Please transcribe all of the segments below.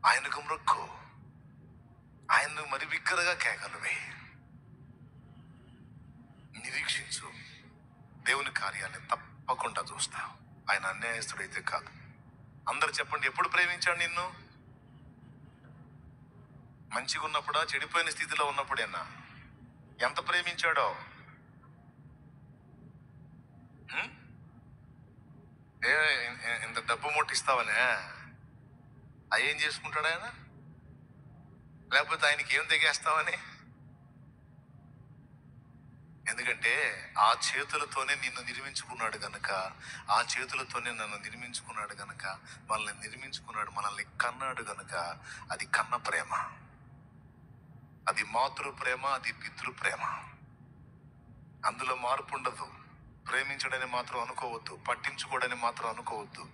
ఆయనకు మ్రొక్కు, ఆయన్ను మరి బిగ్గరగా కేకలు వేయి, నిరీక్షించు. దేవుని కార్యాన్ని తప్పకుండా చూస్తావు. ఆయన అన్యాయస్తుడైతే కాదు. అందరు చెప్పండి, ఎప్పుడు ప్రేమించాడు నిన్ను? మంచిగా ఉన్నప్పుడా, చెడిపోయిన స్థితిలో ఉన్నప్పుడేనా? ఎంత ప్రేమించాడో. ఇంత డబ్బు ముట్టిస్తావనే అయ్యేం చేసుకుంటాడు ఆయన? లేకపోతే ఆయనకి ఏం తెగేస్తావని? ఎందుకంటే ఆ చేతులతోనే నిన్ను నిర్మించుకున్నాడు గనక, ఆ చేతులతోనే నన్ను నిర్మించుకున్నాడు గనక, మనల్ని నిర్మించుకున్నాడు, మనల్ని కన్నాడు గనక అది కన్న ప్రేమ, అది మాతృ ప్రేమ, అది పితృ ప్రేమ. అందులో మార్పు ఉండదు. ప్రేమించడని మాత్రం అనుకోవద్దు, పట్టించుకోవడని మాత్రం అనుకోవద్దు.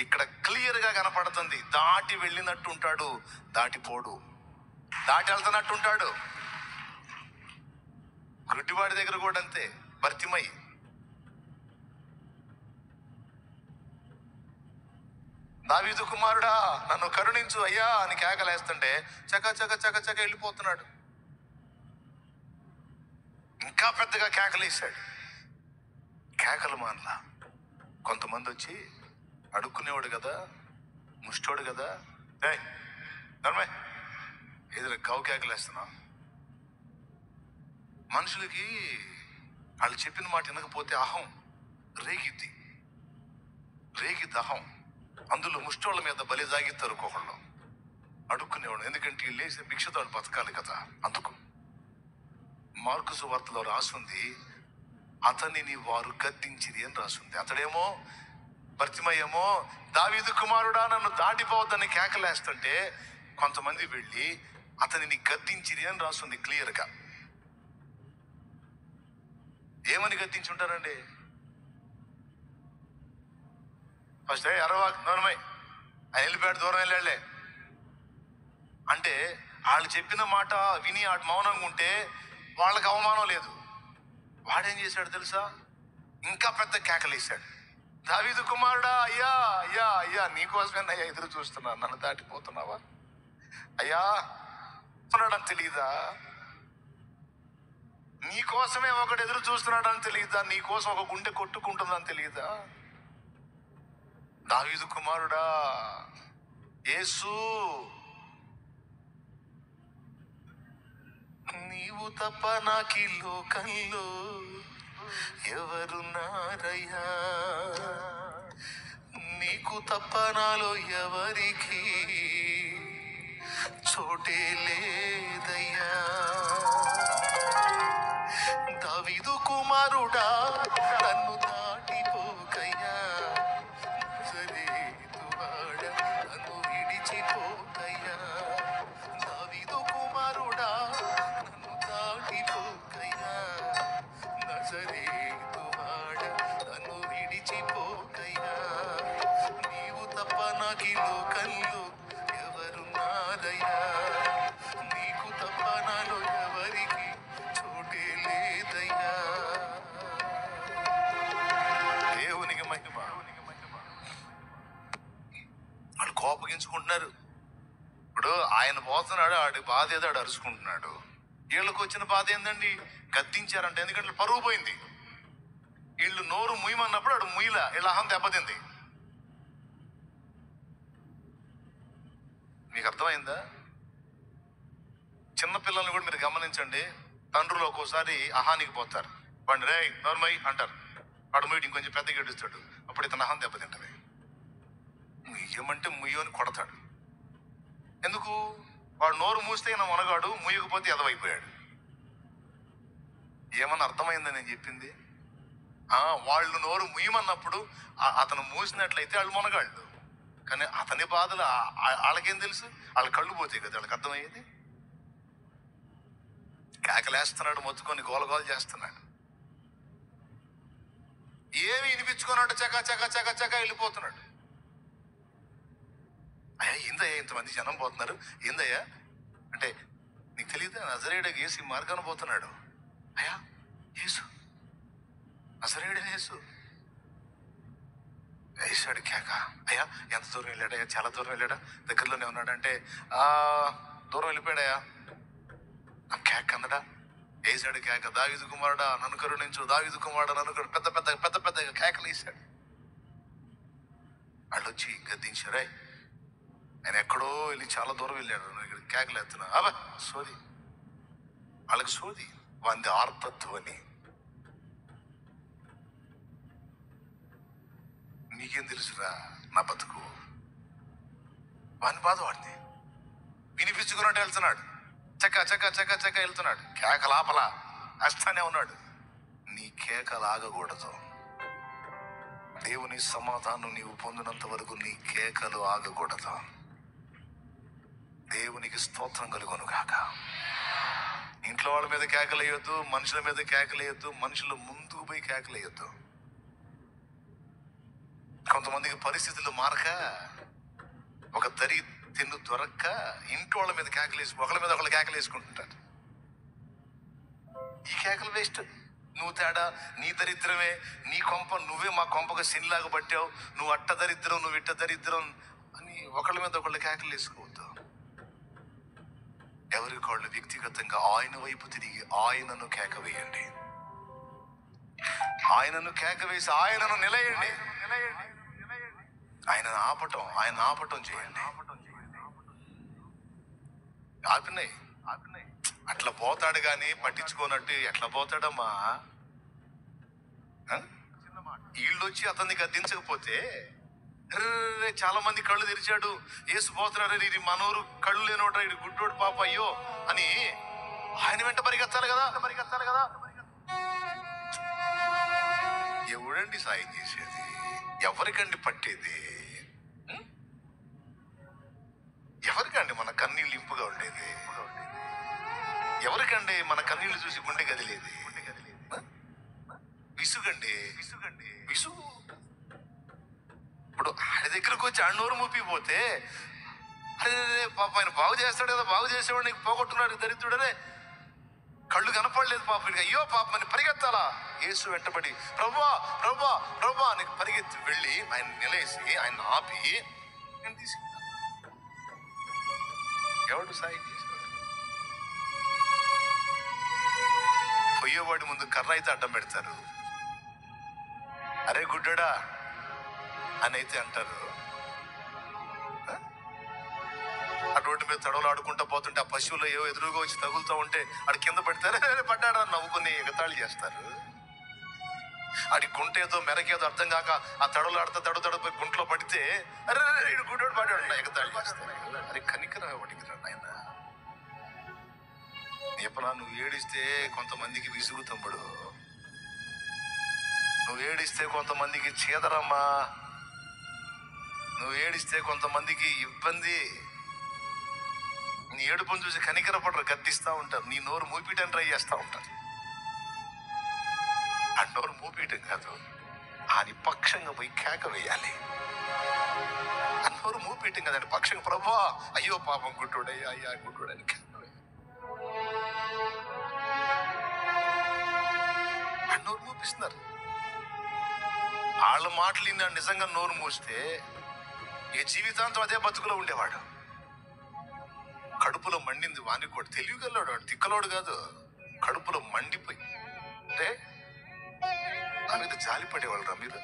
ఇక్కడ క్లియర్ గా కనపడుతుంది. దాటి వెళ్ళినట్టు ఉంటాడు, దాటిపోడు. దాటి వెళ్తున్నట్టు ఉంటాడు. గుడ్డివాడి దగ్గర కూడా అంతే. భర్తిమై దావీదు కుమారుడా నన్ను కరుణించు అయ్యా అని కేకలేస్తుంటే చక చక చక చక వెళ్ళిపోతున్నాడు. ఇంకా పెద్దగా కేకలేశాడు. కేకలు మానలా. కొంతమంది వచ్చి అడుక్కునేవాడు కదా, ముష్టోడు కదా, నర్మే ఎదురు కావు కేకలేస్తున్నా. మనుషులకి వాళ్ళు చెప్పిన మాట వినకపోతే అహం రేగిద్ది, అహం. అందులో ముష్టోళ్ళ మీద బలి జాగిస్తారు ఒకళ్ళు. అడుక్కునేవాడు. ఎందుకంటే వీళ్ళు వేసే భిక్షతో బతకాలి కదా. అందుకు మార్కు సువార్తలో రాసుంది, అతనిని వారు గద్దించిరి అని రాసుంది. అతడేమో భర్తిమయ్యేమో దావీదు కుమారుడా నన్ను దాటిపోవద్దని కేకలేస్తుంటే కొంతమంది వెళ్ళి అతనిని గద్దించిరి అని రాసుంది క్లియర్గా. ఏమని గద్దించి ఉంటారండి? ఫస్ట్ అరవా నోనమై ఆయన వెళ్ళిపోయాడు, దూరం వెళ్ళాడులే అంటే వాళ్ళు చెప్పిన మాట విని ఆడు మౌనంగా ఉంటే వాళ్ళకి అవమానం లేదు. వాడేం చేశాడు తెలుసా? ఇంకా పెద్ద కేకలేశాడు. దావీదు కుమారుడా అయ్యా అయ్యా అయ్యా నీకోసమే అయ్యా ఎదురు చూస్తున్నా, నన్ను దాటిపోతున్నావా అయ్యా ఉన్నాడని తెలియదా? నీకోసమే ఒకడు ఎదురు చూస్తున్నాడని తెలియదా? నీకోసం ఒక గుండె కొట్టుకుంటుందని తెలియదా? దావీదు కుమారుడా యేసు, నీవు తప్ప నాకి లోకంలో ఎవరున్నారయ్యా, నీకు తప్ప నాలో ఎవరికి చోటే లేదయ్యా. దావీదు కుమారుడా నన్ను దాటిపోకయ్యా, నజరేతువాడ నన్ను విడిచిపోకయ్యా. దావీదు కుమారుడా నన్ను దాటిపోకయ్యా, నజరేతువాడ నన్ను విడిచిపోకయ్యా. నీవు తప్ప నాకి లోకంలో ఎవరున్నారయ్యా, నీకు తప్ప నాలో ఎవరికి చోటే లేదయ్యా. దేవునికి మహిమ. వాళ్ళు కోపగించుకుంటున్నారు. ఇప్పుడు ఆయన పోతున్నాడు, ఆడి బాధ ఏదో ఆడు అరుచుకుంటున్నాడు. వీళ్ళకి వచ్చిన బాధ ఏందండి? గద్దించారంటే. ఎందుకంటే పరువు పోయింది. వీళ్ళు నోరు ముయ్యమన్నప్పుడు ఆడు ముయ్యలా, వీళ్ళ అహం దెబ్బతింది. మీకు అర్థమైందా? చిన్నపిల్లల్ని కూడా మీరు గమనించండి. తండ్రులు ఒక్కోసారి అహానికి పోతారు. వాడిని రే నోర్మై అంటారు, వాడు ముయ్యడు ఇంకొంచెం పెద్దగా ఏడుస్తాడు. అప్పుడు ఇతను అహం దెబ్బతింటది. ముయ్యమంటే ముయ్యో అని కొడతాడు. ఎందుకు? వాడు నోరు మూస్తే ఈయన మనగాడు, ముయ్యకపోతే ఎదవైపోయాడు. ఏమన్నా అర్థమైందా నేను చెప్పింది? వాళ్ళు నోరు ముయ్యమన్నప్పుడు అతను మూసినట్లయితే వాళ్ళు మనగాళ్ళు. కానీ అతని బాధలు వాళ్ళకేం తెలుసు? వాళ్ళ కళ్ళు పోతాయి కదా, వాళ్ళకి అర్థమయ్యేది. కేకలేస్తున్నాడు, మొత్తుకొని గోలగోలు చేస్తున్నాడు. ఏమి వినిపించుకున్నాడు, చక చక చక చక వెళ్ళిపోతున్నాడు. అయ్యా ఏందయ్యా ఇంతమంది జనం పోతున్నారు ఏందయ్యా అంటే, నీకు తెలియదా నజరేయుడు యేసు ఈ మార్గాన పోతున్నాడు. అయ్యా యేసు, నజరేయుడు యేసు. వేసాడు కేక. అయ్యా ఎంత దూరం వెళ్ళాడయ్యా? చాలా దూరం వెళ్ళాడా? దగ్గరలోనే ఉన్నాడంటే దూరం వెళ్ళిపోయాడయ్యా. ఆ కేక అందడా వేసాడు కేక. దావీదు కుమారుడా నన్ను కరుణించు, దావీదు కుమారుడా నన్ను పెద్ద పెద్ద పెద్ద పెద్ద కేకలు వేసాడు. వాళ్ళు వచ్చి గద్దించారు. ఆయన ఎక్కడో వెళ్ళి చాలా దూరం వెళ్ళాడు, నువ్వు ఇక్కడ కేకలు ఎత్తున్నా. అబ్బా సోది, వాళ్ళకి సోది, వంది ఆర్తత్వని. నీకేం తెలుసురా నా బతుకు? వాని బాధ వాడిని వినిపించుకున్నట్టు వెళ్తున్నాడు, చక్క చక్క చక్క చక్క వెళ్తున్నాడు. కేకలాపలా అస్తానే ఉన్నాడు. నీ కేకలు ఆగకూడదు. దేవుని సమాధానం నీవు పొందినంత వరకు నీ కేకలు ఆగకూడదు. దేవునికి స్తోత్రం కలుగును గాక. ఇంట్లో వాళ్ళ మీద కేకలేయొద్దు, మనుషుల మీద కేకలేయొద్దు, మనుషుల ముందుకు పోయి కేకలేయొద్దు. కొంతమందికి పరిస్థితులు మారక, ఒక దరి తిన్ను దొరక్క ఇంట్లో వాళ్ళ మీద కేకలేసి ఒకళ్ళ మీద ఒకళ్ళు కేకలేసుకుంటుంటారు. ఈ కేకలు వేస్ట్. నువ్వు తేడా, నీ దరిద్రమే, నీ కొంప నువ్వే మా కొంపగా శనిలాగా పట్టావు, నువ్వు అట్ట దరిద్రం, నువ్వు ఇట్ట దరిద్రం అని ఒకళ్ళ మీద ఒకళ్ళు కేకలు వేసుకోవద్దు. ఎవరికి వాళ్ళు వ్యక్తిగతంగా ఆయన వైపు తిరిగి ఆయనను కేక వేయండి. ఆయనను కేక వేసి ఆయనను నిలయండి. ఆయన ఆపటం చేయండి. ఆపినాయి అట్లా పోతాడు గాని పట్టించుకోనట్టు ఎట్లా పోతాడమ్మా? వీళ్ళు వచ్చి అతన్ని గద్దించకపోతే చాలా మంది కళ్ళు తెరిచాడు, ఏసు పోతున్నాడు, ఇది మనోరు కళ్ళు లేనోట, ఇది గుడ్డోడు పాప అయ్యో అని ఆయన వెంట పరిగెత్తాలి కదా. ఎవడండి సాయం చేసేది? ఎవరికండి పట్టేది? ఎవరికండి మన కన్నీళ్ళు ఇంపుగా ఉండేది? ఎవరికండి మన కన్నీళ్లు చూసి గుండె గదిలేది? విసుగు. ఇప్పుడు ఆయన దగ్గరకు వచ్చి అన్నోరు మూపిపోతే అరే పాప ఆయన బాగు చేస్తాడు కదా, బాగు చేసేవాడు నీకు పోగొట్టున్నాడు దరిద్రుడనే, కళ్ళు కనపడలేదు పాప, అయ్యో పాప అని పరిగెత్తాలా? యేసు వెంటబడి ప్రభువా ప్రభువా ప్రభువా అని పరిగెత్తి వెళ్ళి ఆయన నిలేసి ఆయన ఆపి నేను తీసుకెళ్ళాను. ఎవడు సాయం చేశాడు? పొయ్యేవాడి ముందు కర్ర అయితే అడ్డం పెడతారు, అరే గుడ్డడా అని అయితే అంటారు. ఆ రోడ్డు మీద తడవలు ఆడుకుంటూ పోతుంటే ఆ పశువులు ఏవో ఎదురుగా వచ్చి తగులుతూ ఉంటే ఆడు కింద పడతారు, పడ్డాడా నవ్వుకుని ఎగతాళి చేస్తారు. ఆడి గుంట ఏదో మెరకేదో అర్థం కాక ఆ తడవలు ఆడుతూ తడుపోయి గుంటలో పడితే అరే ఇడు గుడ్డోడు పడ్డాడు ఎగతాళి చేస్తారు. అరే కనికరా వాడికి రండి ఆయన. చెప్పనా, నువ్వు ఏడిస్తే కొంతమందికి విసుగు తమ్ముడు, నువ్వు ఏడిస్తే కొంతమందికి చీదరమ్మా, నువ్వు ఏడిస్తే కొంతమందికి ఇబ్బంది. నీ ఏడుపును చూసి కనికర పడరు, గద్దిస్తూ ఉంటారు, నీ నోరు మూపిటని ట్రై చేస్తూ ఉంటారు. ఆ నోరు మూపియటం కాదు, ఆయన పక్షంగా పోయి కేక వేయాలి. ఆ నోరు మూపియటం కదండి, పక్షంగా ప్రభువా అయ్యో పాపం గుడ్డోడయ్యా అయ్యా గుడ్డోడని కేక వేయాలి. ఆ నోరు మూపిస్తున్నారు. వాళ్ళ మాటలు నిజంగా నోరు మూస్తే ఏ జీవితాంతం అదే బతుకులో ఉండేవాడు. కడుపులో మండింది వానికి కూడా, తెలివిగల్లాడు వాడు, తిక్కలోడు కాదు. కడుపులో మండిపోయి అంటే నా మీద జాలి పడేవాళ్ళరా మీరు?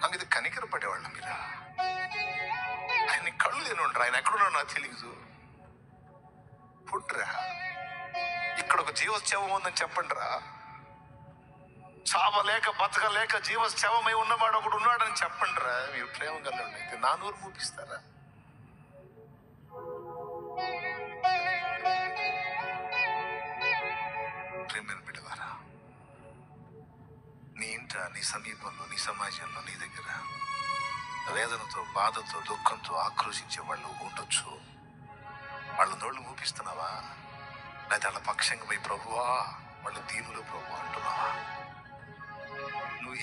నా మీద కనికర పడేవాళ్ళ మీరా? ఆయన కళ్ళు లేనుండ్రా, ఆయన ఎక్కడున్నాడు నాకు తెలియదు. పుట్రా ఇక్కడ ఒక జీవోత్సవం ఉందని చెప్పండి రా. చావలేక బతకలేక జీవశవమై ఉన్నవాడు ఒకడు ఉన్నాడని చెప్పండి రా. మీరు ప్రేమ కలండి, అయితే నా నోరు మూపిస్తారా? ప్రేమ బిడ్డవారా, నీ ఇంట, నీ సమీపంలో, నీ సమాజంలో, నీ దగ్గర వేదనతో, బాధతో, దుఃఖంతో ఆక్రోశించే వాళ్ళు ఉండొచ్చు. వాళ్ళ నోళ్ళు మూపిస్తున్నావా? లేదా వాళ్ళ పక్షంగా పోయి ప్రభువా వాళ్ళు దీనులు ప్రభు అంటున్నావా? నువ్వు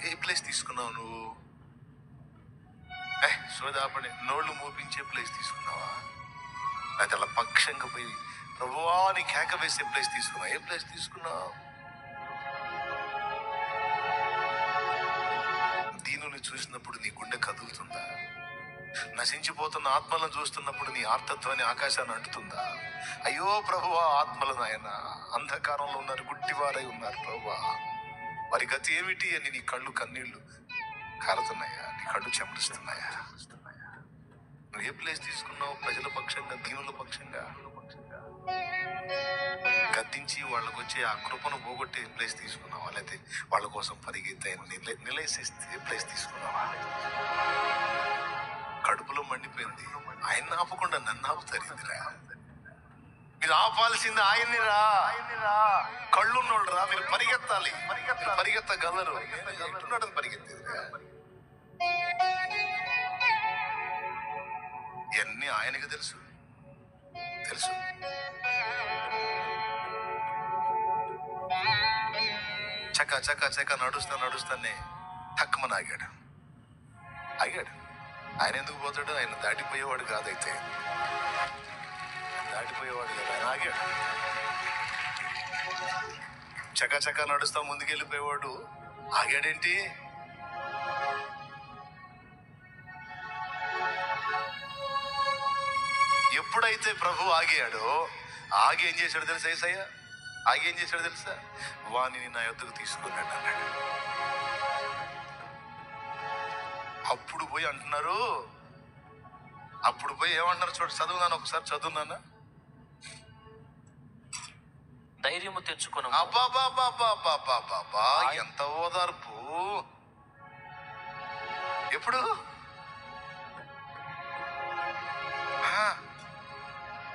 ఏ ప్లేస్ తీసుకున్నావు? నువ్వు సోదాపడి నోళ్ళు మూపించే ప్లేస్ తీసుకున్నావా? అయితే అలా పక్షంగా పోయి ప్రభువా నీ కేక వేసే ప్లేస్ తీసుకున్నావు? ఏ ప్లేస్ తీసుకున్నావు? దీనుని చూసిన నశించిపోతున్న ఆత్మలను చూస్తున్నప్పుడు నీ ఆర్తత్వాన్ని ఆకాశాన్ని అంటుతుందా? అయ్యో ప్రభువా, ఆత్మలను ఆయన అంధకారంలో ఉన్నారు, గుడ్డివారై ఉన్నారు ప్రభువా, వారి గతి ఏమిటి అని నీ కళ్ళు కన్నీళ్లు కారుతున్నాయా? నీ కళ్ళు చెమరుస్తున్నాయా? నువ్వు ఏ ప్లేస్ తీసుకున్నావు? ప్రజల పక్షంగా, దీనుల పక్షంగా గద్దించి వాళ్ళకు వచ్చే ఆ కృపను పోగొట్టే ప్లేస్ తీసుకున్నావా? లేకపోతే వాళ్ళ కోసం పరిగెత్తే నిలేసేస్తే ప్లేస్ తీసుకున్నావా? కడుపులో మండిపోయింది, ఆయన ఆపకుండా నన్ను ఆపుతారు ఇందిరా. మీరు ఆపాల్సింది ఆయన్ని రా, కళ్ళున్నోళ్ళు రా, మీరు పరిగెత్తాలి, పరిగెత్తగలరు. ఎట్టున్నాడు పరిగెత్తేదిరా? ఇవన్నీ ఆయనకి తెలుసు. చక్క చక్క చక్క నడుస్తానే తక్కువని ఆగాడు. ఆయన ఎందుకు పోతాడు? ఆయన దాటిపోయేవాడు కాదైతే, దాటిపోయేవాడు కదా, ఆయన ఆగాడు. చక్క చక్క నడుస్తా ముందుకెళ్ళిపోయేవాడు ఆగాడేంటి? ఎప్పుడైతే ప్రభు ఆగాడో, ఆగి ఏం చేశాడు తెలుసా? యేసయ్య ఆగి ఏం చేశాడు తెలుసా? వాణిని నా యొద్దకు తీసుకున్నాడు అన్నాడు. అప్పుడు పోయి అంటున్నారు, అప్పుడు పోయి ఏమంటున్నారు చూడు, చదువున్నాను ఒకసారి, చదువున్నానా? ధైర్యము తెచ్చుకును. అబ్బాబాబాబాబాబాబా, ఎంత ఓదార్పు! ఎప్పుడు?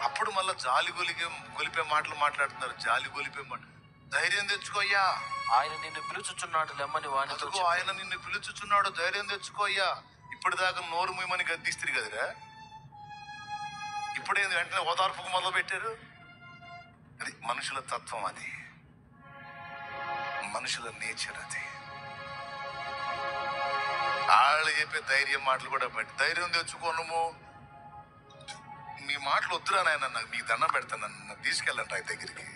అప్పుడు మళ్ళా జాలి గొలిపే మాటలు మాట్లాడుతున్నారు. జాలి గొలిపే మాట. ధైర్యం తెచ్చుకోయ్యా, ఆయన నిన్ను పిలుచుచున్నాడు లెమ్మని వానితో. ఆయన నిన్ను పిలుచుచున్నాడు, ధైర్యం తెచ్చుకోయ్యా. ఇప్పటిదాకా నోరు మూయమని గద్దిస్తారు కదరా, ఇప్పుడేంది వెంటనే ఓదార్పుకు మొదలు పెట్టారు? అది మనుషుల తత్వం, అది మనుషుల నేచర్. అది వాళ్ళు చెప్పే ధైర్యం మాటలు కూడా బట్టి, ధైర్యం తెచ్చుకోను, మీ మాటలు వద్దురా నాయన, నాకు మీకు దండం పెడతాను, నన్ను తీసుకెళ్ళండి ఆయన దగ్గరికి.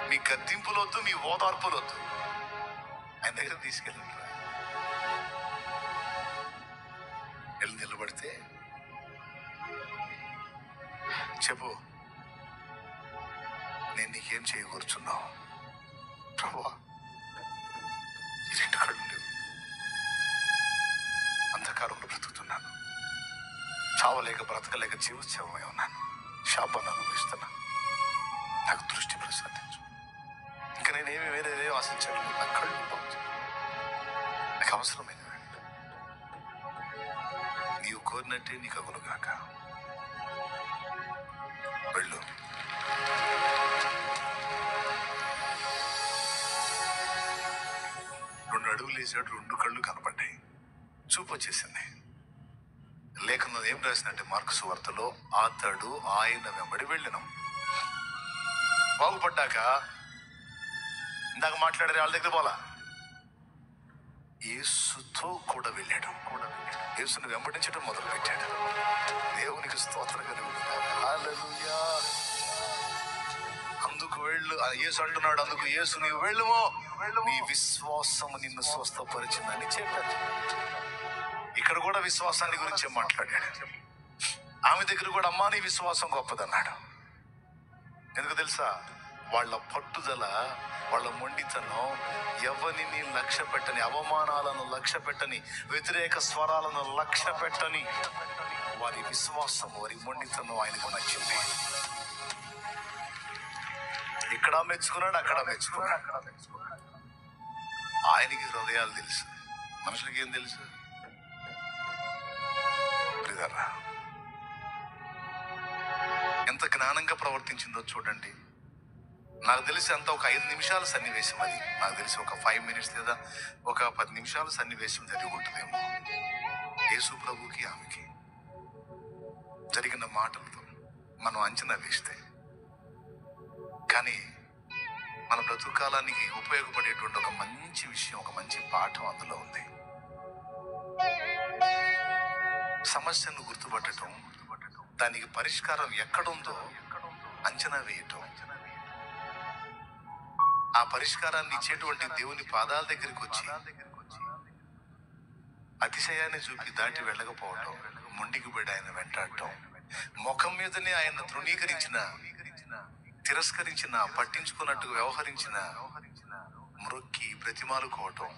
మీ గద్దింపులు వద్దు, మీ ఓదార్పులు వద్దు, ఆయన దగ్గర తీసుకెళ్ళండి. వెళ్ళి నిలబడితే చెప్పు, నేను నీకేం చేయకూర్చున్నావు? ప్రభువా, ఈ రెండు కళ్ళు లేవు, అంధకారంలో బ్రతుకుతున్నాను, చావలేక బ్రతకలేక జీవోత్సవమై ఉన్నాను, శాపాన్ని అనుభవిస్తున్నాను, నాకు దృష్టి ప్రసాదించు. ఇంకా నేనేమి వేరే ఆశించట్లేదు, నా కళ్ళు బాగు, నాకు అవసరమైన నీవు కోరినట్టే నీకు అగును గాక. వెళ్ళు. రెండు అడుగులు వేసాడు, రెండు కళ్ళు కనపడ్డాయి, చూపు వచ్చేసింది. లేఖనం ఏం రాసినట్టే మార్కు సువార్తలో, అతడు ఆయన వెంబడి వెళ్ళినాం. బాగుపడ్డాక ఇందాక మాట్లాడారు వాళ్ళ దగ్గర పోలా, యేసుతో కూడా వెళ్ళాడు. యేసుని వెంబడించడం మొదలు పెట్టాడు. దేవునికి స్తోత్రం కలుగుతుంది. హల్లెలూయా. అందుకు వెళ్ళు, యేసు అంటున్నాడు, అందుకు యేసు నీవు వెళ్ళుమో, నీ విశ్వాసము నిన్ను స్వస్థపరిచిందని చెప్పాడు. ఇక్కడ కూడా విశ్వాసాన్ని గురించి మాట్లాడాడు. ఆమె దగ్గర కూడా అమ్మా నీ విశ్వాసం గొప్పదన్నాడు. ఎందుకు తెలుసా? వాళ్ళ పట్టుదల, వాళ్ళ మొండితనం, ఎవరిని లక్ష్య పెట్టని, అవమానాలను లక్ష్య పెట్టని, వ్యతిరేక స్వరాలను లక్ష్య పెట్టని వారి విశ్వాసం, వారి మొండితనం ఆయనకు నచ్చింది. ఇక్కడ మెచ్చుకున్నాడు, అక్కడ మెచ్చుకున్నాడు. ఆయనకి హృదయాలు తెలుసు, మనుషులకి ఏం తెలుసు? ఎంత జ్ఞానంగా ప్రవర్తించిందో చూడండి. నాకు తెలిసి అంత ఒక 5 నిమిషాల సన్నివేశం అది. నాకు తెలిసి ఒక 5 minutes లేదా ఒక 10 నిమిషాల సన్నివేశం జరిగి ఉంటుందేమో. యేసు ప్రభుకి ఆమెకి జరిగిన మాటలతో మనం అంచనా వేస్తే, కానీ మన బ్రతుకాలానికి ఉపయోగపడేటువంటి ఒక మంచి విషయం, ఒక మంచి పాఠం అందులో ఉంది. సమస్యను గుర్తుపట్టడం, దానికి పరిష్కారం ఎక్కడుందో అంచనా వేయటం, ఆ పరిష్కారాన్ని ఇచ్చేటువంటి దేవుని పాదాల దగ్గరికి వచ్చి అతిశయాన్ని చూపి దాటి వెళ్ళకపోవటం, మొండికి పడి ఆయన వెంటాడటం, ముఖం మీదనే ఆయన తిరస్కరించిన, పట్టించుకున్నట్టు వ్యవహరించిన, మ్రొక్కి బ్రతిమాలుకోవటం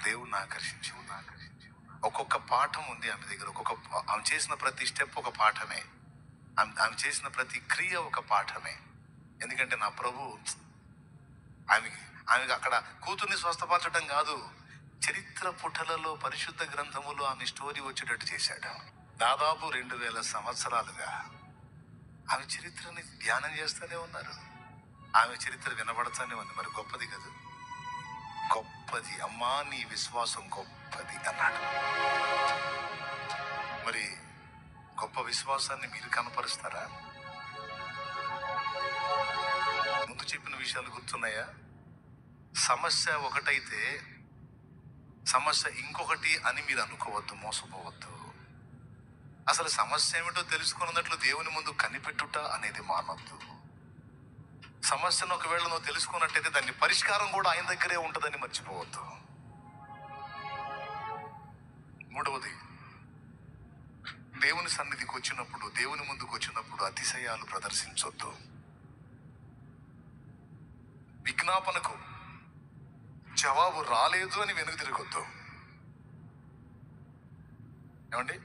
దేవుణ్ణి ఆకర్షించింది. ఒక్కొక్క పాఠం ఉంది ఆమె దగ్గర. ఆమె చేసిన ప్రతి స్టెప్ ఒక పాఠమే, ఆమె చేసిన ప్రతి క్రియ ఒక పాఠమే. ఎందుకంటే నా ప్రభు ఆమెకి అక్కడ కూతుర్ని స్వస్థపరచడం కాదు, చరిత్ర పుటలలో పరిశుద్ధ గ్రంథములో ఆమె స్టోరీ వచ్చేటట్టు చేశాడు. దాదాపు 2000 సంవత్సరాలుగా ఆమె చరిత్రని ధ్యానం చేస్తూనే ఉన్నారు. ఆమె చరిత్ర వినబడతానే ఉంది. మరి గొప్పది కదా, గొప్పది. అమ్మా నీ విశ్వాసం గొప్పది అన్నాడు. మరి గొప్ప విశ్వాసాన్ని మీరు కనపరుస్తారా? ముందు చెప్పిన విషయాలు గుర్తున్నాయా? సమస్య ఒకటైతే సమస్య ఇంకొకటి అని మీరు అనుకోవద్దు, మోసపోవద్దు. అసలు సమస్య ఏమిటో తెలుసుకున్నట్లు దేవుని ముందు కనిపెట్టుట అనేది మానవద్దు. సమస్యను ఒకవేళ నువ్వు తెలుసుకున్నట్టయితే దాని పరిష్కారం కూడా ఆయన దగ్గరే ఉంటుందని మర్చిపోవద్దు. మూడవది, దేవుని సన్నిధికి వచ్చినప్పుడు, దేవుని ముందుకు వచ్చినప్పుడు అతిశయాలు ప్రదర్శించొద్దు. విజ్ఞాపనకు జవాబు రాలేదు అని వెనుక తిరగొద్దు. ఏమండి,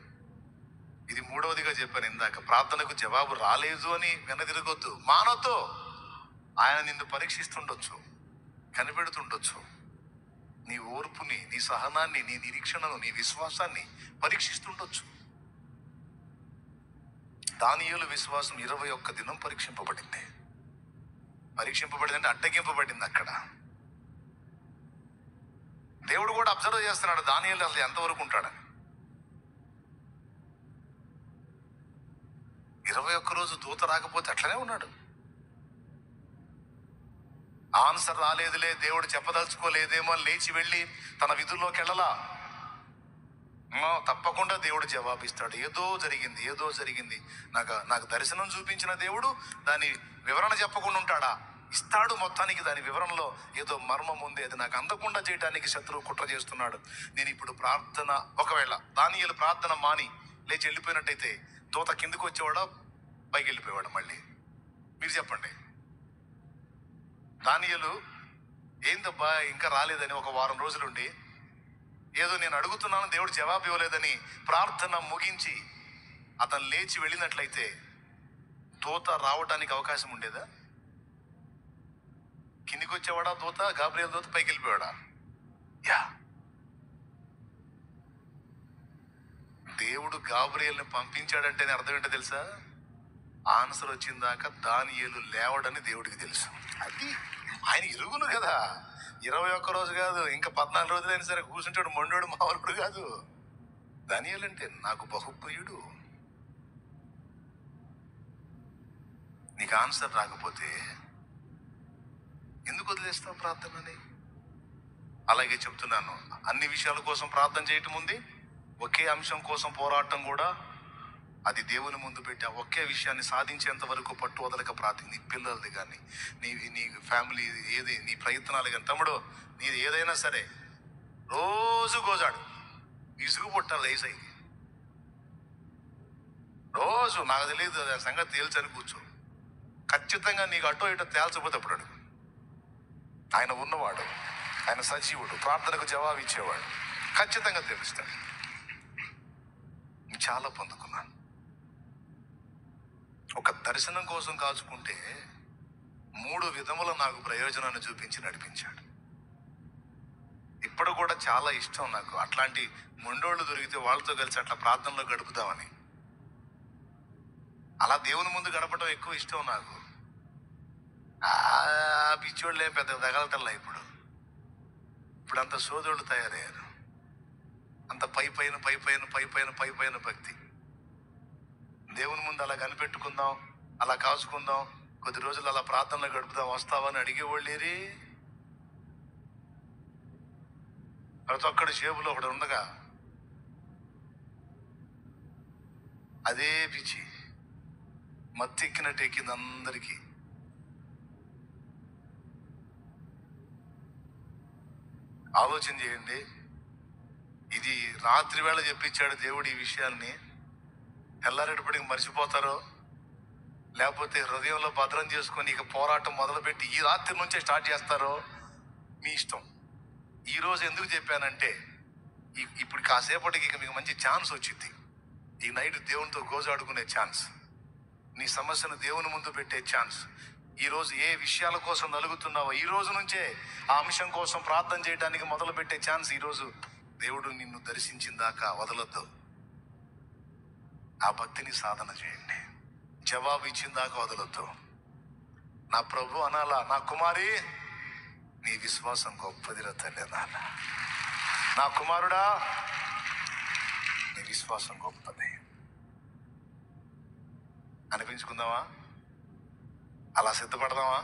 ఇది మూడవదిగా చెప్పాను ఇందాక. ప్రార్థనకు జవాబు రాలేదు అని వెనదిరగొద్దు. మానవతో ఆయన నిన్ను పరీక్షిస్తుండొచ్చు, కనిపెడుతుండొచ్చు. నీ ఓర్పుని, నీ సహనాన్ని, నీ నిరీక్షణను, నీ విశ్వాసాన్ని పరీక్షిస్తుండొచ్చు. దానియేలు విశ్వాసం 21 దినం పరీక్షింపబడింది. అంటే అడ్డగింపబడింది. అక్కడ దేవుడు కూడా అబ్జర్వ్ చేస్తున్నాడు దానియేలు అసలు ఎంతవరకు ఉంటాడని. 21 రోజు దూత రాకపోతే అట్లనే ఉన్నాడు. ఆన్సర్ రాలేదులే, దేవుడు చెప్పదలుచుకోలేదేమో అని లేచి వెళ్ళి తన విధుల్లోకి వెళ్ళలా. తప్పకుండా దేవుడు జవాబిస్తాడు. ఏదో జరిగింది. నాకు దర్శనం చూపించిన దేవుడు దాని వివరణ చెప్పకుండా ఉంటాడా? ఇస్తాడు. మొత్తానికి దాని వివరణలో ఏదో మర్మం ఉంది. అది నాకు అందకుండా చేయడానికి శత్రువు కుట్ర చేస్తున్నాడు. నేను ఇప్పుడు ప్రార్థన, ఒకవేళ దానియేలు ప్రార్థన మాని లేచి వెళ్ళిపోయినట్టయితే దూత కిందకు వచ్చేవాడా, పైకి వెళ్ళిపోయేవాడు? మళ్ళీ మీరు చెప్పండి. దానియేలు ఏందబ్బా ఇంకా రాలేదని ఒక వారం రోజులుండి, ఏదో నేను అడుగుతున్నాను దేవుడు జవాబు ఇవ్వలేదని ప్రార్థన ముగించి అతను లేచి వెళ్ళినట్లయితే దూత రావడానికి అవకాశం ఉండేదా? కిందికి వచ్చేవాడా దూత? గాబ్రియల్ దూత పైకి వెళ్ళిపోయాడా? దేవుడు గాబ్రియల్ని పంపించాడంటేనే అర్థం ఏంటో తెలుసా? ఆన్సర్ వచ్చిందాక దానియేలు లేవడని దేవుడికి తెలుసు. అది ఆయన ఇరుగును కదా. 21 రోజు కాదు, ఇంకా 14 రోజులైనా సరే కూర్చుంటాడు. మొండోడు మామూలుడు కాదు. దానియేలు అంటే నాకు బహుప్రియుడు. నీకు ఆన్సర్ రాకపోతే ఎందుకు వదిలేస్తావు ప్రార్థనని? అలాగే చెప్తున్నాను, అన్ని విషయాల కోసం ప్రార్థన చేయటం ఉంది, ఒకే అంశం కోసం పోరాటం కూడా. అది దేవుని ముందు పెట్టి ఆ ఒకే విషయాన్ని సాధించేంత వరకు పట్టు వదలక ప్రార్థన. నీ పిల్లలది కానీ, నీ ఫ్యామిలీ ఏది, నీ ప్రయత్నాలు కానీ, తమ్ముడు నీది ఏదైనా సరే రోజు గోజాడు. ఇసుగు పుట్టాలి ఏసైకి. రోజు నాకు తెలియదు దాని సంగతి తేల్చని కూర్చో. ఖచ్చితంగా నీకు అటో ఇటో తేల్చకపోతే అప్పుడు అడుగు. ఆయన ఉన్నవాడు, ఆయన సజీవుడు, ప్రార్థనకు జవాబు ఇచ్చేవాడు. ఖచ్చితంగా తెలుస్తాడు. చాలా పొందుకున్నాను. ఒక దర్శనం కోసం కాచుకుంటే 3 విధముల నాకు ప్రయోజనాన్ని చూపించి నడిపించాడు. ఇప్పుడు కూడా చాలా ఇష్టం నాకు అట్లాంటి మొండోళ్ళు దొరికితే వాళ్ళతో కలిసి అట్లా ప్రార్థనలో గడుపుదామని. అలా దేవుని ముందు గడపడం ఎక్కువ ఇష్టం నాకు. పిచ్చోళ్ళే పెద్ద తగలటల్లా. ఇప్పుడు అంత సోదరులు తయారయ్యారు. అంత పైపైన భక్తి. దేవుని ముందు అలా కనిపెట్టుకుందాం, అలా కాచుకుందాం, కొద్ది రోజులు అలా ప్రార్థనలో గడుపుదాం, వస్తావని అడిగేవాళ్ళేరి. ప్రతి ఒక్కడి జేబులో ఒకటి ఉండగా అదే పిచ్చి మత్తెక్కినట్టు ఎక్కింది అందరికీ. ఆలోచన చేయండి. ఇది రాత్రి వేళ చెప్పించాడు దేవుడు ఈ విషయాల్ని. తెల్లారేటప్పటికి మర్చిపోతారో, లేకపోతే హృదయంలో భద్రం చేసుకొని ఇక పోరాటం మొదలుపెట్టి ఈ రాత్రి నుంచే స్టార్ట్ చేస్తారో మీ ఇష్టం. ఈరోజు ఎందుకు చెప్పానంటే, ఇప్పుడు కాసేపటికి ఇక మీకు మంచి ఛాన్స్ వచ్చింది. ఈ నైట్ దేవునితో గోజాడుకునే ఛాన్స్, నీ సమస్యను దేవుని ముందు పెట్టే ఛాన్స్. ఈరోజు ఏ విషయాల కోసం నలుగుతున్నావో ఈ రోజు నుంచే ఆ అంశం కోసం ప్రార్థన చేయడానికి మొదలు పెట్టే ఛాన్స్. ఈరోజు దేవుడు నిన్ను దర్శించిన దాకా వదలొద్దు. ఆ భక్తిని సాధన చేయండి. జవాబు ఇచ్చిన దాకా వదలొద్దు. నా ప్రభు అనాలా, నా కుమారి నీ విశ్వాసం గొప్పదిరా తల్లి అనాలా. నా కుమారుడా నీ విశ్వాసం గొప్పది అనిపించుకుందామా? అలా సిద్ధపడదామా?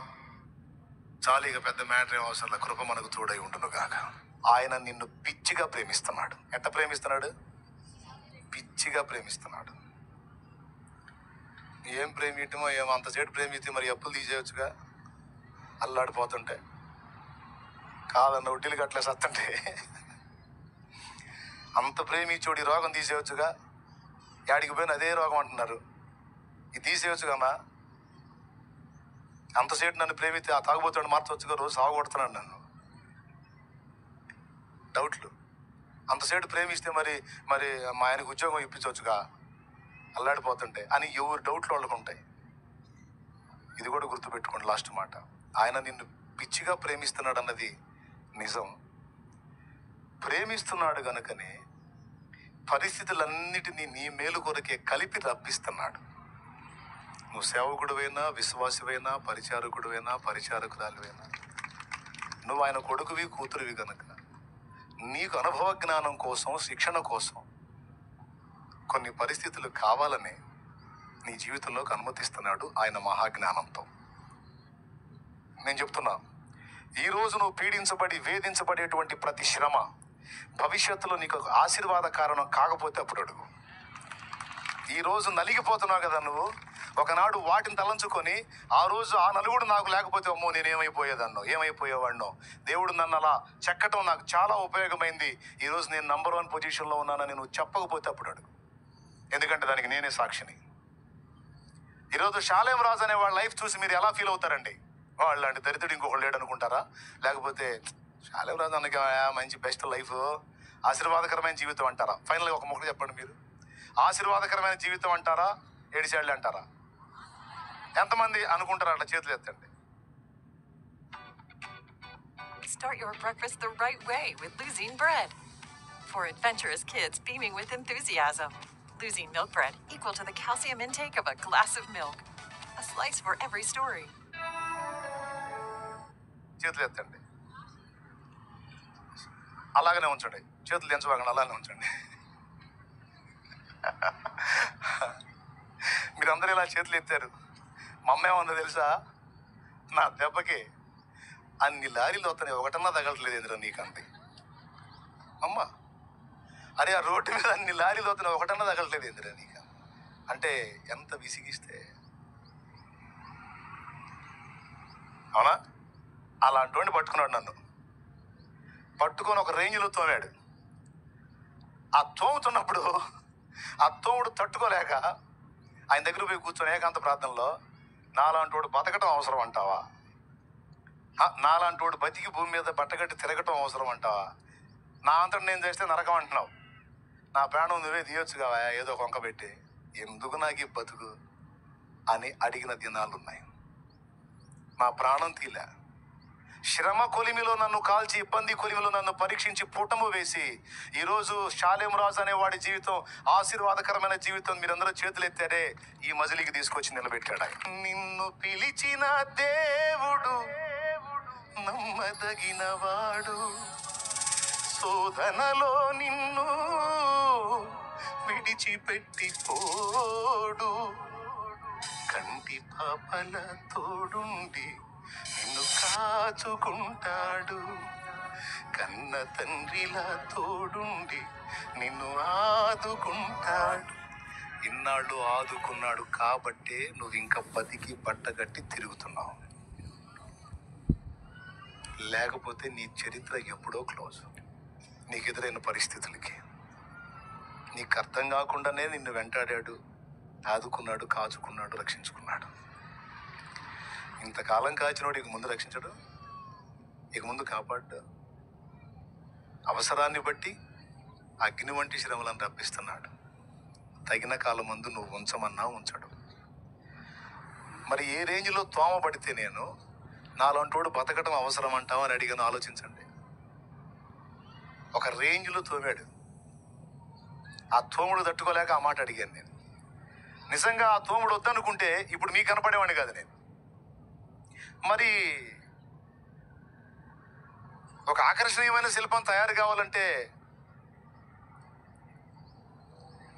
చాలు, ఇక పెద్ద మ్యాటర్ ఏం అవసరం. కృప మనకు తోడై ఉండును గాక. ఆయన నిన్ను పిచ్చిగా ప్రేమిస్తున్నాడు. ఎట్ట ప్రేమిస్తున్నాడు? పిచ్చిగా ప్రేమిస్తున్నాడు. ఏం ప్రేమియటమో ఏమో, అంతసేపు ప్రేమిస్తే మరి అప్పులు తీసేయచ్చుగా. అల్లాడిపోతుంటే కాదన్న వడ్డీలు గట్లే సత్తుంటే అంత ప్రేమించోడి రోగం తీసేయచ్చుగా. యాడికి పోయిన అదే రోగం అంటున్నారు. ఇది తీసేయచ్చు కన్నా. అంతసేపు నన్ను ప్రేమిస్తే ఆ తాగుబోతాడు మార్చవచ్చుగా. రోజు సాగుకొడుతున్నాడు నన్ను. డౌట్లు. అంతసేపు ప్రేమిస్తే మరి మరి మా ఆయనకు ఉద్యోగం ఇప్పించవచ్చుగా అల్లాడిపోతుంటే అని ఎవరు డౌట్లు వాళ్ళకు ఉంటాయి. ఇది కూడా గుర్తుపెట్టుకోండి. లాస్ట్ మాట, ఆయన నిన్ను పిచ్చిగా ప్రేమిస్తున్నాడు అన్నది నిజం. ప్రేమిస్తున్నాడు గనుకనే పరిస్థితులన్నిటినీ నీ మేలు కొరకే కలిపి రప్పిస్తున్నాడు. నువ్వు సేవకుడివైనా, విశ్వాసివైనా, పరిచారకుడివైనా, పరిచారకురాలివైనా, నువ్వు ఆయన కొడుకువి, కూతురువి కనుక నీకు అనుభవ జ్ఞానం కోసం, శిక్షణ కోసం కొన్ని పరిస్థితులు కావాలని నీ జీవితంలోకి అనుమతిస్తున్నాడు ఆయన మహాజ్ఞానంతో. నేను చెప్తున్నా, ఈరోజు నువ్వు పీడించబడి వేధించబడేటువంటి ప్రతి శ్రమ భవిష్యత్తులో నీకు ఒక ఆశీర్వాద కారణం కాకపోతే అప్పుడు అడుగు. ఈరోజు నలిగిపోతున్నావు కదా నువ్వు, ఒకనాడు వాటిని తలంచుకొని ఆ రోజు ఆ నలుగుడు నాకు లేకపోతే అమ్మో నేను ఏమైపోయేదన్నో, ఏమైపోయేవాడినో. దేవుడు నన్ను అలా చెక్కటం నాకు చాలా ఉపయోగమైంది. ఈరోజు నేను నంబర్ 1 పొజిషన్లో ఉన్నానని నువ్వు చెప్పకపోతే అప్పుడు అడుగు. ఎందుకంటే దానికి నేనే సాక్షిని. ఈరోజు షాలేం రాజు అనే వాళ్ళ లైఫ్ చూసి మీరు ఎలా ఫీల్ అవుతారండి? వాళ్ళు అంటే దరిద్రుడు ఇంకొకళ్ళు లేడు అనుకుంటారా? లేకపోతే షాలేం రాజు అన్నకి మంచి బెస్ట్ లైఫ్, ఆశీర్వాదకరమైన జీవితం అంటారా? ఫైనల్గా ఒక మొక్కలు చెప్పండి మీరు. ఆశీర్వాదకరమైన జీవితం అంటారా, ఏడిచాళ్ళు అంటారా? ఎంతమంది అనుకుంటారా? అట్లా చేతులు ఎత్తండి. Start your breakfast the right way with Luzine bread. For adventurous kids beaming with enthusiasm. Luzine milk bread, equal to the calcium intake of a glass of milk. A slice for every story. చేతులు ఎత్తండి. అలాగనే ఉంచండి. చేతులు దించబాకండి, అలానే ఉంచండి. మీరందరూ ఇలా చేతులు ఎత్తారు. మా అమ్మ ఏమన్నా తెలుసా? నా దెబ్బకి అన్ని లారీలు వస్తున్నాయి, ఒకటన్నా తగలట్లేదు ఎందుకు నీకంది. అమ్మ, అరే ఆ రోడ్డు మీద అన్ని లారీలు వస్తున్నాయి, ఒకటన్నా తగలట్లేదు ఎందుకు నీకు అంటే ఎంత విసిగిస్తే. అవునా? అలాంటి వాడిని పట్టుకున్నాడు. నన్ను పట్టుకొని ఒక రేంజ్లో తోమాడు. ఆ తోముతున్నప్పుడు ఆ తోముడు తట్టుకోలేక ఆయన దగ్గర పోయి కూర్చొని ఏకాంత ప్రార్థనలో, నాలాంటి వాడు బతకటం అవసరం అంటావా? నాలాంటి వాడు బతికి భూమి మీద బట్టగట్టి తిరగటం అవసరం అంటావా? నా అంతటి నేను చేస్తే నరకం అంటున్నావు. నా ప్రాణం నువ్వే తీయొచ్చు కావా ఏదో కొంక పెట్టి, ఎందుకు నాకు ఈ బతుకు అని అడిగిన దినాలు ఉన్నాయి. నా ప్రాణం తీలే. శ్రమ కొలిమిలో నన్ను కాల్చి, ఇబ్బంది కొలిమిలో నన్ను పరీక్షించి పుటము వేసి ఈరోజు షాలేం రాజు అనే వాడి జీవితం ఆశీర్వాదకరమైన జీవితం మీరందరూ చేతులు ఎత్తారే, ఈ మజిలీకి తీసుకొచ్చి నిలబెట్టాడు. నిన్ను పిలిచిన దేవుడు నమ్మదగిన వాడు, శోధనలో నిన్ను విడిచిపెట్టిపోడు, కంటి పాపల తోడుండి నిన్ను కాచుకుంటాడు, కన్న తండ్రిలా తోడుండి నిన్ను ఆదుకుంటాడు. ఇన్నాళ్ళు ఆదుకున్నాడు కాబట్టే నువ్వు ఇంకా బతికి బట్టగట్టి తిరుగుతున్నావు. లేకపోతే నీ చరిత్ర ఎప్పుడో క్లోజ్. నీకు ఎదురైన పరిస్థితులకి నీకు అర్థం కాకుండానే నిన్ను వెంటాడాడు, ఆదుకున్నాడు, కాచుకున్నాడు, రక్షించుకున్నాడు. ఇంతకాలం కాచినోడు ఇక ముందు రక్షించడు, ఇక ముందు కాపాడు. అవసరాన్ని బట్టి అగ్ని వంటి శ్రమలను రప్పిస్తున్నాడు. తగిన కాలం ముందు నువ్వు ఉంచమన్నా ఉంచడు. మరి ఏ రేంజ్లో తోమబడితే నేను నాలంటోడు బతకడం అవసరం అంటావు అని అడిగాను. ఆలోచించండి. ఒక రేంజ్లో తోమాడు. ఆ తోముడు తట్టుకోలేక ఆ మాట అడిగాను నేను. నిజంగా ఆ తోముడు వద్దనుకుంటే ఇప్పుడు మీకు కనపడేవాడిని కాదు నేను. మరి ఒక ఆకర్షణీయమైన శిల్పం తయారు కావాలంటే,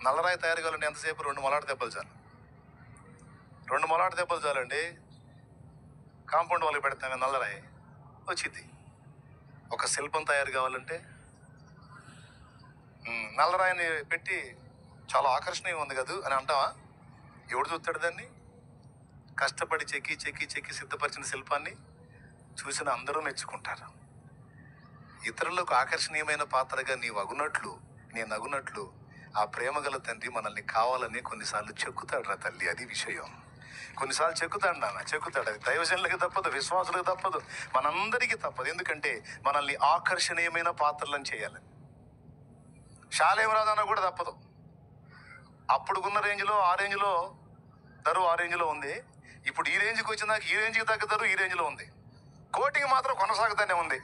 నల్లరాయి తయారు కావాలంటే ఎంతసేపు? 2 మొలాట దెబ్బలు చాలు. 2 మొలాట దెబ్బలు చాలండి. కాంపౌండ్ వాళ్ళకి పెడతామే నల్లరాయి వచ్చింది. ఒక శిల్పం తయారు కావాలంటే నల్లరాయిని పెట్టి చాలా ఆకర్షణీయంగా ఉంది కదా అని అంటావా? ఎవడు చూస్తాడు దాన్ని? కష్టపడి చెక్కి చెక్కి చెక్కి సిద్ధపరిచిన శిల్పాన్ని చూసిన అందరూ మెచ్చుకుంటారు. ఇతరులకు ఆకర్షణీయమైన పాత్రగా నీవు అగునట్లు, నేను అగునట్లు ఆ ప్రేమ గల తండ్రి మనల్ని కావాలని కొన్నిసార్లు చెక్కుతాడు రా తల్లి. అది విషయం. కొన్నిసార్లు చెక్కుతాడు నాన్న, చెక్కుతాడు. అది దైవజనులకు తప్పదు, విశ్వాసులకు తప్పదు, మనందరికీ తప్పదు. ఎందుకంటే మనల్ని ఆకర్షణీయమైన పాత్రలను చేయాలని. శాలేం రాదన్న కూడా తప్పదు. అప్పుడున్న రేంజ్లో ఆ రేంజ్లో ధరు ఆ రేంజ్లో ఉంది. ఇప్పుడు ఈ రేంజ్కి వచ్చినాక ఈ రేంజ్కి తగ్గ ధరు ఈ రేంజ్లో ఉంది. కోటింగ్ మాత్రం కొనసాగుతూనే ఉంది.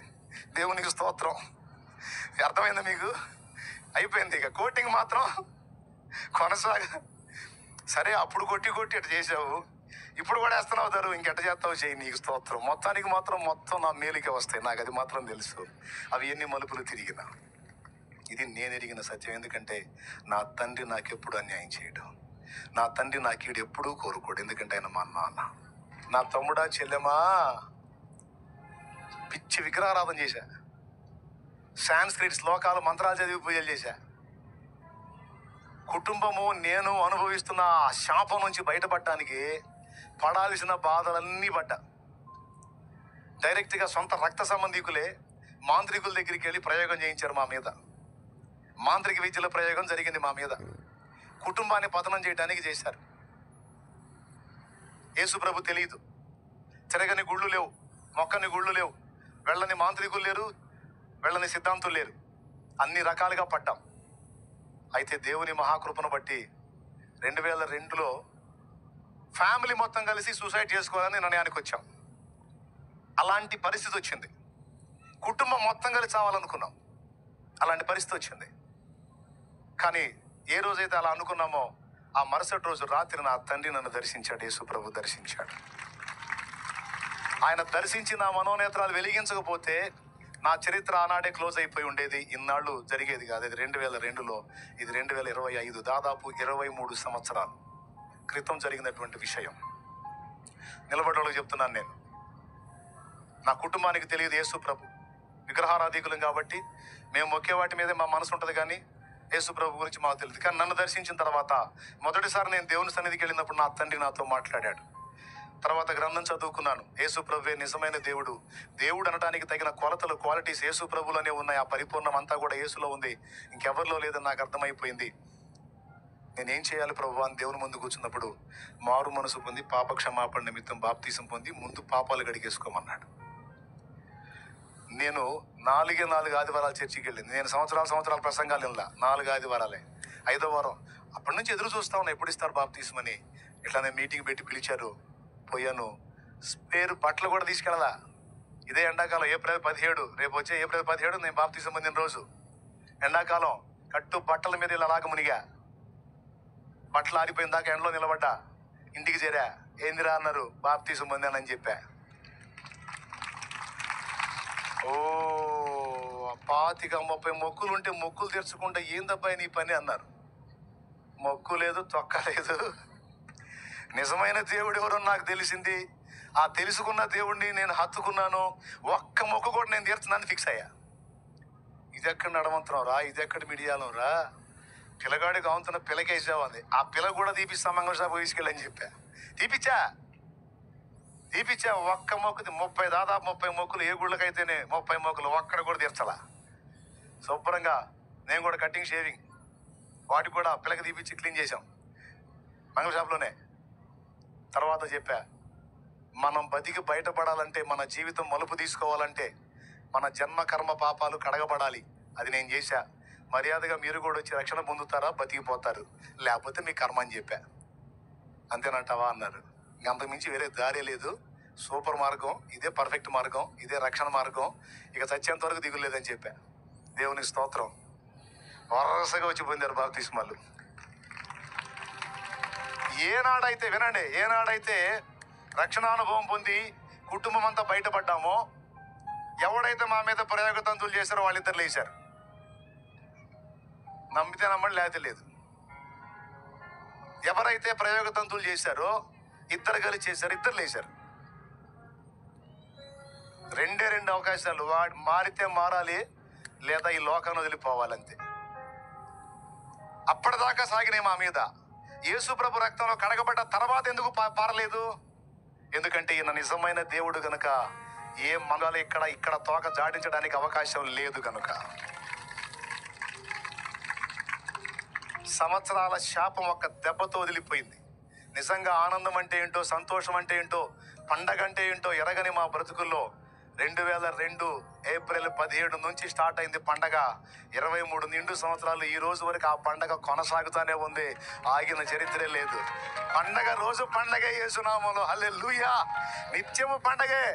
దేవునికి స్తోత్రం. అర్థమైందా మీకు? అయిపోయింది. ఇక కోటింగ్ మాత్రం కొనసాగ. సరే, అప్పుడు కొట్టి కొట్టి అటు చేసావు, ఇప్పుడు కూడా వేస్తున్నావు ధరు, ఇంకెట్ట చేస్తావు చేయి. నీకు స్తోత్రం. మొత్తానికి మాత్రం మొత్తం నా మేలుకే వస్తాయి. నాకు అది మాత్రం తెలుసు. అవి ఎన్ని మలుపులు తిరిగినా ఇది నేను ఎరిగిన సత్యం. ఎందుకంటే నా తండ్రి నాకెప్పుడు అన్యాయం చేయడు. నా తండ్రి నా కీడు ఎప్పుడూ కోరుకోడు. ఎందుకంటే ఆయన మా నాన్న. నా తమ్ముడా చెల్లెమా, పిచ్చి విగ్రహారాధన చేశా, సాంస్క్రిట్ శ్లోకాలు మంత్రాలు చదివి పూజలు చేశా. కుటుంబము నేను అనుభవిస్తున్న ఆ శాపం నుంచి బయటపడటానికి పడాల్సిన బాధలన్నీ పడ్డా. డైరెక్ట్గా సొంత రక్త సంబంధికులే మాంత్రికుల దగ్గరికి వెళ్ళి ప్రయోగం చేయించారు మా మీద. మాంత్రిక విద్యల ప్రయోగం జరిగింది మా మీద. కుటుంబాన్ని పతనం చేయడానికి చేశారు. యేసు ప్రభు తెలియదు. తిరగని గుళ్ళు లేవు, మొక్కని గుళ్ళు లేవు, వెళ్ళని మాంత్రికులు లేరు, వెళ్ళని సిద్ధాంతులు లేరు. అన్ని రకాలుగా పడ్డాం. అయితే దేవుని మహాకృపను బట్టి 2002లో ఫ్యామిలీ మొత్తం కలిసి సూసైడ్ చేసుకోవాలని నిర్ణయానికి వచ్చాం. అలాంటి పరిస్థితి వచ్చింది. కుటుంబం మొత్తం కలిసి చావాలనుకున్నాం. అలాంటి పరిస్థితి వచ్చింది. కానీ ఏ రోజైతే అలా అనుకున్నామో ఆ మరుసటి రోజు రాత్రి నా తండ్రి నన్ను దర్శించాడు. యేసు ప్రభు దర్శించాడు. ఆయన దర్శించి నా మనోనేత్రాలు వెలిగించకపోతే నా చరిత్ర ఆనాడే క్లోజ్ అయిపోయి ఉండేది. ఇన్నాళ్ళు జరిగేది కాదు. ఇది 2002లో, ఇది 2025. దాదాపు 23 సంవత్సరాల క్రితం జరిగినటువంటి విషయం. నిలబడేవాళ్ళకి చెప్తున్నాను నేను. నా కుటుంబానికి తెలియదు యేసు ప్రభు. విగ్రహారాధికులం కాబట్టి మేము మొక్కే వాటి మీదే మా మనసు ఉంటుంది, కానీ యేసు ప్రభు గురించి మాకు తెలియదు. కానీ నన్ను దర్శించిన తర్వాత మొదటిసారి నేను దేవుని సన్నిధికి వెళ్ళినప్పుడు నా తండ్రి నాతో మాట్లాడాడు. తర్వాత గ్రంథం చదువుకున్నాను. యేసు ప్రభువే నిజమైన దేవుడు. దేవుడు అనడానికి తగిన కొలతలు, క్వాలిటీస్ యేసు ప్రభులోనే ఉన్నాయి. ఆ పరిపూర్ణం అంతా కూడా యేసులో ఉంది, ఇంకెవరిలో లేదని నాకు అర్థమైపోయింది. నేనేం చేయాలి ప్రభు అని దేవుని ముందు కూర్చున్నప్పుడు మారు మనసు పొంది పాప క్షమాపణ నిమిత్తం బాప్తీసం పొంది ముందు పాపాలు గడిగేసుకోమన్నాడు. నేను 4 ఆదివారాలు చర్చికి వెళ్ళింది. నేను సంవత్సరాల ప్రసంగాలు వెళ్ళా. 4 ఆదివారాలే. 5వ వారం అప్పటి నుంచి ఎదురు చూస్తా ఉన్నా, ఎప్పుడు ఇస్తారు బాప్తీసమని. ఇట్లానే మీటింగ్ పెట్టి పిలిచారు, పోయాను. స్పేరు బట్టలు కూడా తీసుకెళ్ళాలా. ఇదే ఎండాకాలం, ఏప్రిల్ 17. రేపు వచ్చే ఏప్రిల్ 17 నేను బాప్తీసం పొందిన రోజు. ఎండాకాలం కట్టు బట్టల మీద ఇలా అలాగ మునిగా. బట్టలు ఆరిపోయిన దాకా ఎండలో నిలబడ్డా. ఇంటికి చేరా. ఏందిరా అన్నారు, బాప్తీసం పొందానని చెప్పా. ఓ 25-30 మొక్కులు ఉంటే మొక్కులు తెరుచుకుంటే ఏందబ్బాయి నీ పని అన్నారు. మొక్కు లేదు, తొక్క లేదు. నిజమైన దేవుడు ఎవరో నాకు తెలిసింది. ఆ తెలుసుకున్న దేవుడిని నేను హత్తుకున్నాను. ఒక్క మొక్కు కూడా నేను తీర్చున్నాను ఫిక్స్ అయ్యా. ఇది ఎక్కడ నడవంతరం రా, ఇది ఎక్కడ మిడియాలం రా, పిల్లగాడికి అవుతున్న పిల్లకేసావు అంది. ఆ పిల్ల కూడా తీపిస్తా మంగళసాపు తీసుకెళ్ళని చెప్పా. తీపిచ్చా. ఒక్క మొక్కుది 30, దాదాపు 30 మొక్కులు. ఏ గుళ్ళకైతేనే 30 మొక్కులు ఒక్కడ కూడా తీర్చలా. శుభ్రంగా నేను కూడా కటింగ్ షేవింగ్ వాటికి కూడా పిల్లకి తీపిచ్చి క్లీన్ చేశాం మంగళ షాప్లోనే. తర్వాత చెప్పా, మనం బతికి బయటపడాలంటే, మన జీవితం మలుపు తీసుకోవాలంటే మన జన్మ కర్మ పాపాలు కడగబడాలి. అది నేను చేశా. మర్యాదగా మీరు కూడా వచ్చి రక్షణ పొందుతారా, బతికిపోతారు, లేకపోతే మీ కర్మ అని చెప్పా. అంతేనంటావా అన్నారు. ఇంకంతకు మించి వేరే దారే లేదు. సూపర్ మార్గం ఇదే, పర్ఫెక్ట్ మార్గం ఇదే, రక్షణ మార్గం, ఇక చచ్చేంత వరకు దిగులేదని చెప్పా. దేవుని స్తోత్రం. వరుసగా వచ్చి పొందారు బాప్తిస్మాలు. ఏనాడైతే, వినండి, ఏనాడైతే రక్షణ అనుభవం పొంది కుటుంబం అంతా బయటపడ్డామో, ఎవడైతే మా మీద ప్రయోగతంతులు చేశారో వాళ్ళిద్దరు లేచారు. నమ్మితే నమ్మండి, లేకపోతే లేదు. ఎవరైతే ప్రయోగతంతులు చేశారో ఇద్దరు కలిసి చేశారు, ఇద్దరు లేచారు. రెండు అవకాశాలు. వాడు మారితే మారాలి, లేదా ఈ లోకాన్ని వదిలిపోవాలంతే. అప్పటిదాకా సాగినాయి మా మీద. యేసు ప్రభు రక్తంలో కడగబడ్డ తర్వాత ఎందుకు పారలేదు? ఎందుకంటే ఈయన నిజమైన దేవుడు గనుక ఏ మంగళ ఇక్కడ తోక జాడించడానికి అవకాశం లేదు గనుక. సంవత్సరాల శాపం ఒక్క దెబ్బతో వదిలిపోయింది. నిజంగా ఆనందం అంటే ఏంటో, సంతోషం అంటే ఏంటో, పండగ అంటే ఏంటో ఎరగని మా బ్రతుకుల్లో 2002 ఏప్రిల్ 17 నుంచి స్టార్ట్ అయింది పండగ. 23 నిండు సంవత్సరాలు ఈ రోజు వరకు ఆ పండగ కొనసాగుతానే ఉంది. ఆగిన చరిత్రే లేదు. పండగ రోజు పండగే, యేసునామములో హల్లెలూయా. నిత్యము పండగే.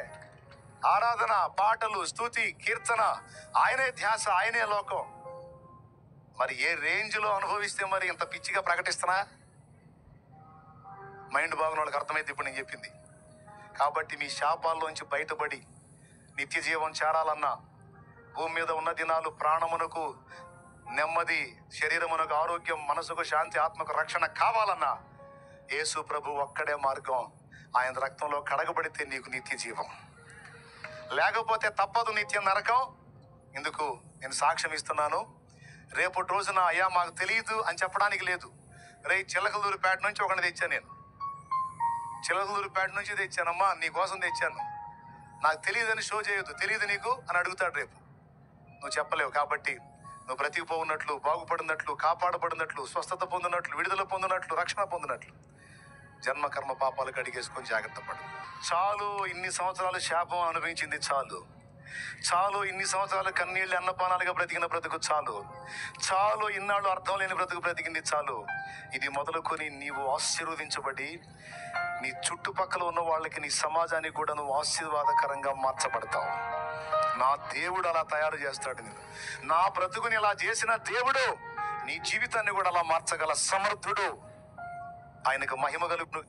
ఆరాధన, పాటలు, స్తుతి, కీర్తన, ఆయనే ధ్యాస, ఆయనే లోకం. మరి ఏ రేంజ్లో అనుభవిస్తే మరి ఇంత పిచ్చిగా ప్రకటిస్తున్నా? మైండ్ బాగున్న వాళ్ళకి అర్థమైతే ఇప్పుడు నేను చెప్పింది. కాబట్టి మీ శాపాల్లోంచి బయటపడి నిత్య జీవం చేరాలన్నా, భూమి మీద ఉన్న దినాలు ప్రాణమునకు నెమ్మది, శరీరమునకు ఆరోగ్యం, మనసుకు శాంతి, ఆత్మకు రక్షణ కావాలన్నా యేసు ప్రభు ఒక్కడే మార్గం. ఆయన రక్తంలో కడగబడితే నీకు నిత్య జీవం, లేకపోతే తప్పదు నిత్య నరకం. ఇందుకు నేను సాక్ష్యం ఇస్తున్నాను. రేపటి రోజున అయ్యా మాకు తెలియదు అని చెప్పడానికి లేదు. చిలకలూరుపేట నుంచి ఒకటి తెచ్చాను. నేను చిలకలూరుపేట నుంచి తెచ్చానమ్మా, నీ కోసం తెచ్చాను, నాకు తెలియదని షో చేయొద్దు, తెలియదు నీకు అని అడుగుతాడు రేపు. నువ్వు చెప్పలేవు. కాబట్టి నువ్వు బ్రతికిపోఉన్నట్లు, బాగుపడినట్లు, కాపాడబడినట్లు, స్వస్థత పొందినట్లు, విడుదల పొందినట్లు, రక్షణ పొందినట్లు జన్మ కర్మ పాపాలు కడిగేసుకొని జాగ్రత్త పడు. చాలు, ఇన్ని సంవత్సరాలు శాపం అనుభవించింది చాలు. చాలు, ఇన్ని సంవత్సరాలు కన్నీళ్ళు అన్నపానాలుగా బ్రతికిన బ్రతుకు చాలు. చాలు, ఇన్నాళ్ళు అర్థం లేని బ్రతుకు బ్రతికింది చాలు. ఇది మొదలుకొని నీవు ఆశీర్వదించబడి నీ చుట్టుపక్కల ఉన్న వాళ్ళకి, నీ సమాజానికి కూడా నువ్వు ఆశీర్వాదకరంగా మార్చబడతావు. నా దేవుడు అలా తయారు చేస్తాడు నేను. నా బ్రతుకుని అలా చేసిన దేవుడు నీ జీవితాన్ని కూడా అలా మార్చగల సమర్థుడు. ఆయనకు మహిమ కలుగును.